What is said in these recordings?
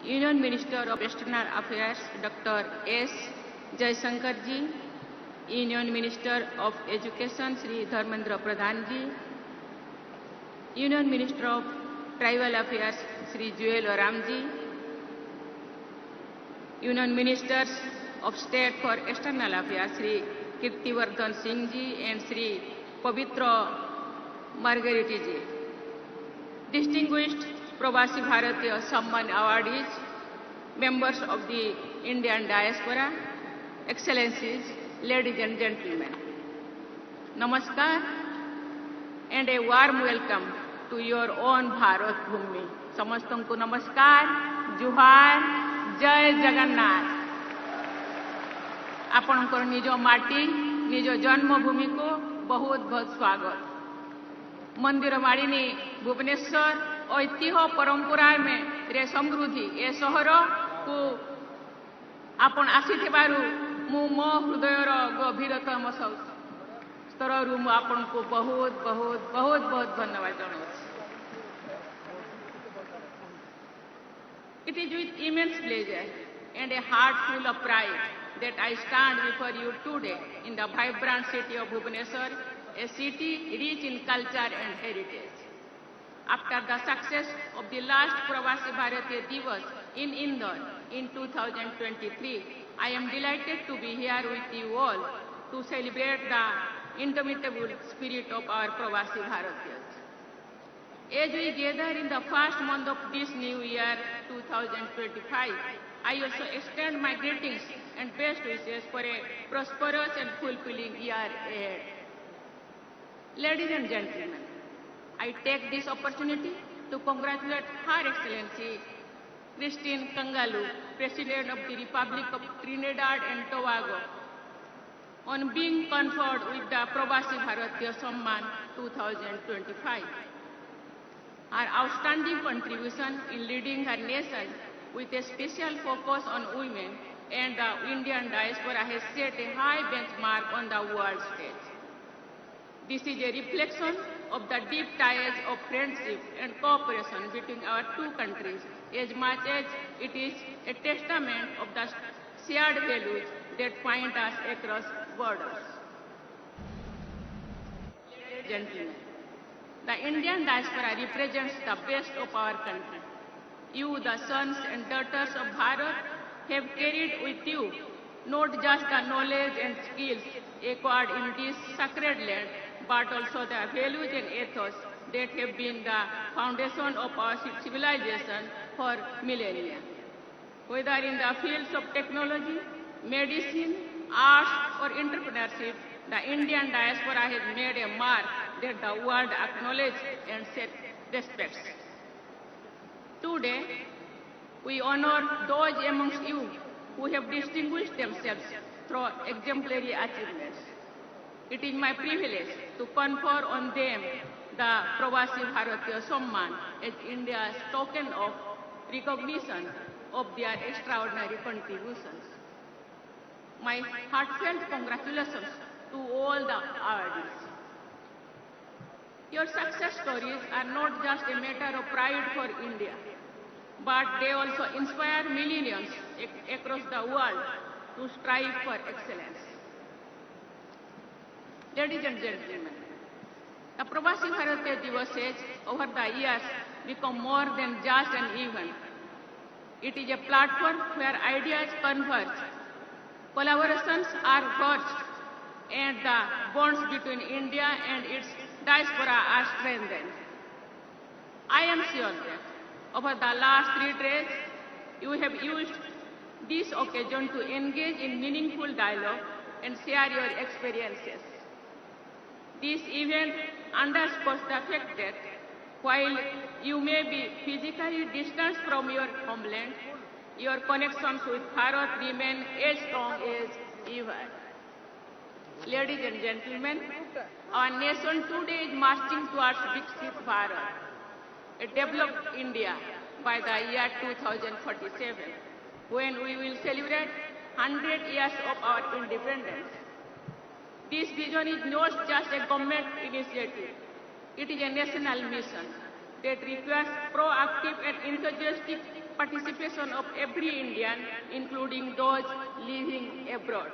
Union Minister of External Affairs Dr. S. Jaishankar ji, Union Minister of Education Sri Dharmendra Pradhan ji, Union Minister of Tribal Affairs Sri Joel Oram ji, Union Ministers of State for External Affairs Sri Kirtivardhan Singh ji and Sri Pavitra Margariti ji, distinguished Pravasi Bharatiya Samman awardees, members of the Indian diaspora, excellencies, ladies and gentlemen. Namaskar and a warm welcome to your own Bharat Bhumi. Samastanku namaskar, Juhar, Jai Jagannath. आपणकर निज माटी निज जन्मभूमि को बहुत बहुत स्वागत। मंदिर मालिनी भुवनेश्वर ऐतिह्य परंपरा में रे समृद्धि ए सहर को आपण आसीथिबारु मु मो हृदयर गभीरतम स्तररु मु आपण को बहुत बहुत बहुत बहुत धन्यवाद जणाउछि। It is with immense pleasure and a heart full of pride that I stand before you today in the vibrant city of Bhubaneswar, a city rich in culture and heritage. After the success of the last Pravasi Bharatiya Divas in Indore in 2023, I am delighted to be here with you all to celebrate the indomitable spirit of our Pravasi Bharatiyas. As we gather in the first month of this new year 2025, I also extend my greetings and best wishes for a prosperous and fulfilling year ahead. Ladies and gentlemen, I take this opportunity to congratulate Her Excellency Christine Kangalu, President of the Republic of Trinidad and Tobago, on being conferred with the Pravasi Bharatiya Samman 2025. Her outstanding contribution in leading her nation with a special focus on women and the Indian diaspora has set a high benchmark on the world stage. This is a reflection of the deep ties of friendship and cooperation between our two countries, as much as it is a testament of the shared values that bind us across borders. Ladies and gentlemen, the Indian diaspora represents the best of our country. You, the sons and daughters of Bharat, have carried with you not just the knowledge and skills acquired in this sacred land, but also the values and ethos that have been the foundation of our civilization for millennia. Whether in the fields of technology, medicine, arts, or entrepreneurship, the Indian diaspora has made a mark that the world acknowledges and respects. Today, we honor those amongst you who have distinguished themselves through exemplary achievements. It is my privilege to confer on them the Pravasi Bharatiya Samman as India's token of recognition of their extraordinary contributions. My heartfelt congratulations to all the awardees. Your success stories are not just a matter of pride for India, but they also inspire millions across the world to strive for excellence. Ladies and gentlemen, the Pravasi Bharatiya Divas has over the years become more than just an event. It is a platform where ideas converge, collaborations are forged, and the bonds between India and its diaspora are strengthened. I am sure that over the last 3 days, you have used this occasion to engage in meaningful dialogue and share your experiences. This event underscores the fact that while you may be physically distant from your homeland, your connections with Bharat remain as strong as ever. Ladies and gentlemen, our nation today is marching towards Viksit Bharat, a developed India by the year 2047, when we will celebrate 100 years of our independence. This vision is not just a government initiative, it is a national mission, that requires proactive and enthusiastic participation of every Indian, including those living abroad.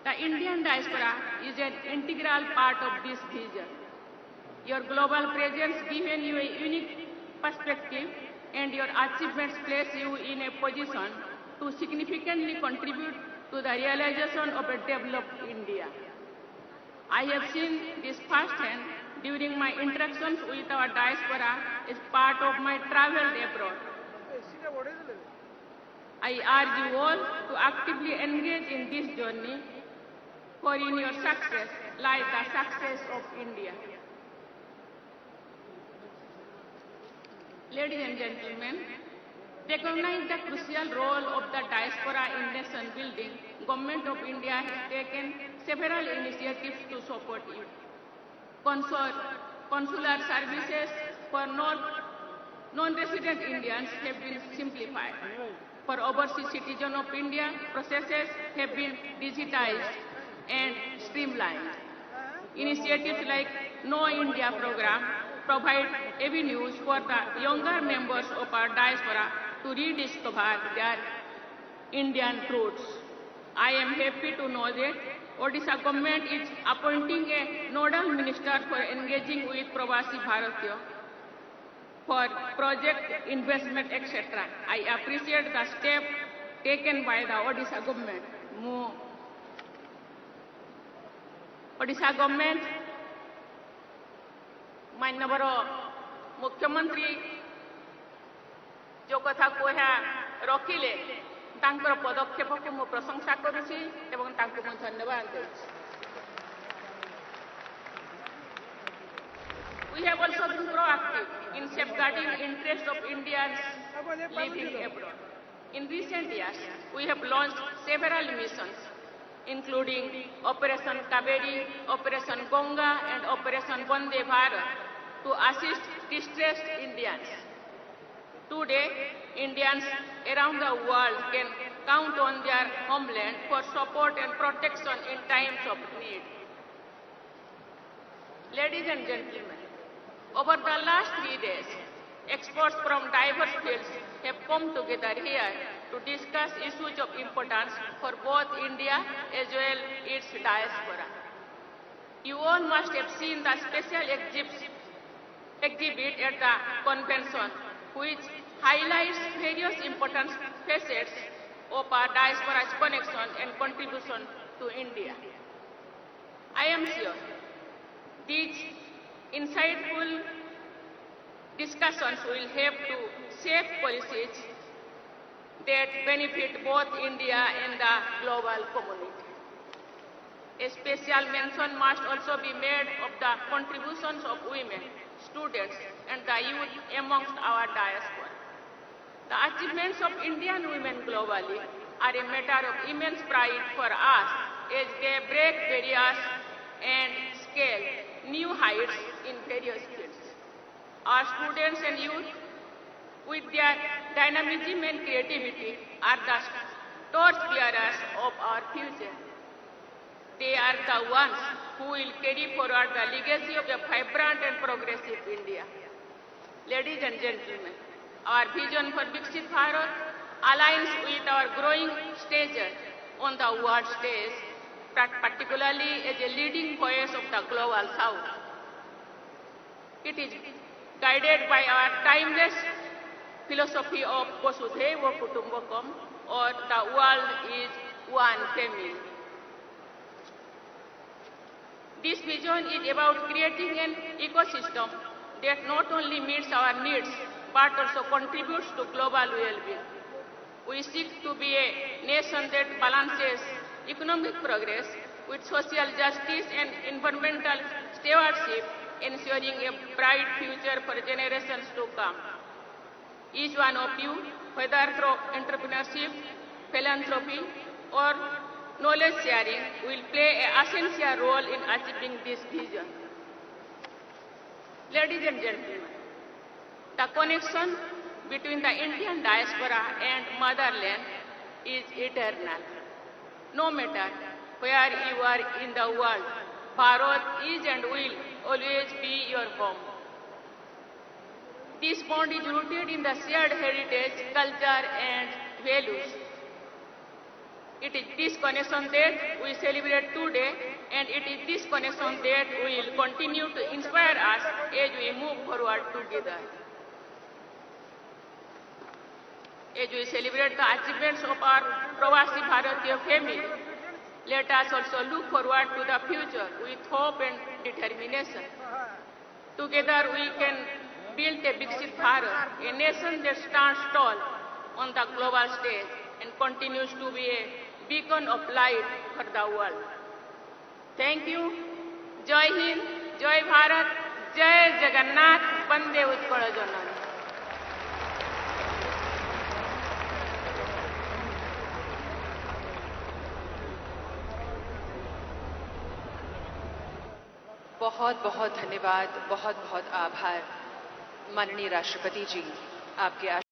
The Indian diaspora is an integral part of this vision. Your global presence gives you a unique perspective, and your achievements place you in a position to significantly contribute to the realization of a developed India. I have seen this firsthand during my interactions with our diaspora as part of my travels abroad. I urge you all to actively engage in this journey, for in your success lies the success of India. Ladies and gentlemen, recognize the crucial role of the diaspora in nation building. Government of India has taken several initiatives to support you. Consular services for non-resident Indians have been simplified. For overseas citizens of India, processes have been digitized and streamlined. Initiatives like No India program provide avenues for the younger members of our diaspora to rediscover their Indian roots. I am happy to know that Odisha government is appointing a nodal minister for engaging with Pravasi Bharatiya for project investment, etc. I appreciate the step taken by the Odisha government. Odisha government माननीय मुख्यमंत्री जो कथा कहा रखिले तांकर पदक्षेप को मु प्रशंसा करुछि एवं तांको मु धन्यवाद देछि। We have also been proactive in safeguarding the interests of Indians living abroad. In recent years, we have launched several missions, including Operation Kaveri, Operation Ganga, and Operation Vande Bharat, to assist distressed Indians. Today, Indians around the world can count on their homeland for support and protection in times of need. Ladies and gentlemen, over the last 3 days, experts from diverse fields have come together here to discuss issues of importance for both India as well as its diaspora. You all must have seen the special exhibit at the convention, which highlights various important facets of our diaspora's connection and contribution to India. I am sure these insightful discussions will help to shape policies that benefit both India and the global community. A special mention must also be made of the contributions of women, students, and the youth amongst our diaspora. The achievements of Indian women globally are a matter of immense pride for us as they break barriers and scale new heights in various fields. Our students and youth, with their dynamism and creativity, are the torchbearers of our future. They are the ones who will carry forward the legacy of a vibrant and progressive India. Ladies and gentlemen, our vision for Viksit Bharat aligns with our growing stature on the world stage, particularly as a leading voice of the global South. It is guided by our timeless philosophy of Vasudhaiva Kutumbakam, or the world is one family. This vision is about creating an ecosystem that not only meets our needs but also contributes to global well-being. We seek to be a nation that balances economic progress with social justice and environmental stewardship, ensuring a bright future for generations to come. Each one of you, whether through entrepreneurship, philanthropy, or knowledge sharing, will play an essential role in achieving this vision. Ladies and gentlemen, the connection between the Indian diaspora and motherland is eternal. No matter where you are in the world, Bharat is and will always be your home. This bond is rooted in the shared heritage, culture, and values. It is this connection that we celebrate today, and it is this connection that will continue to inspire us as we move forward together. As we celebrate the achievements of our Pravasi Bharatiya family, let us also look forward to the future with hope and determination. Together we can build a Viksit Bharat, a nation that stands tall on the global stage and continues to be a beacon of light for the world. Thank you. Jai Hind, Jai Bharat, Jai Jagannath, Vande Utkala Janani. बहुत बहुत धन्यवाद, बहुत बहुत आभार माननीय राष्ट्रपति जी, आपके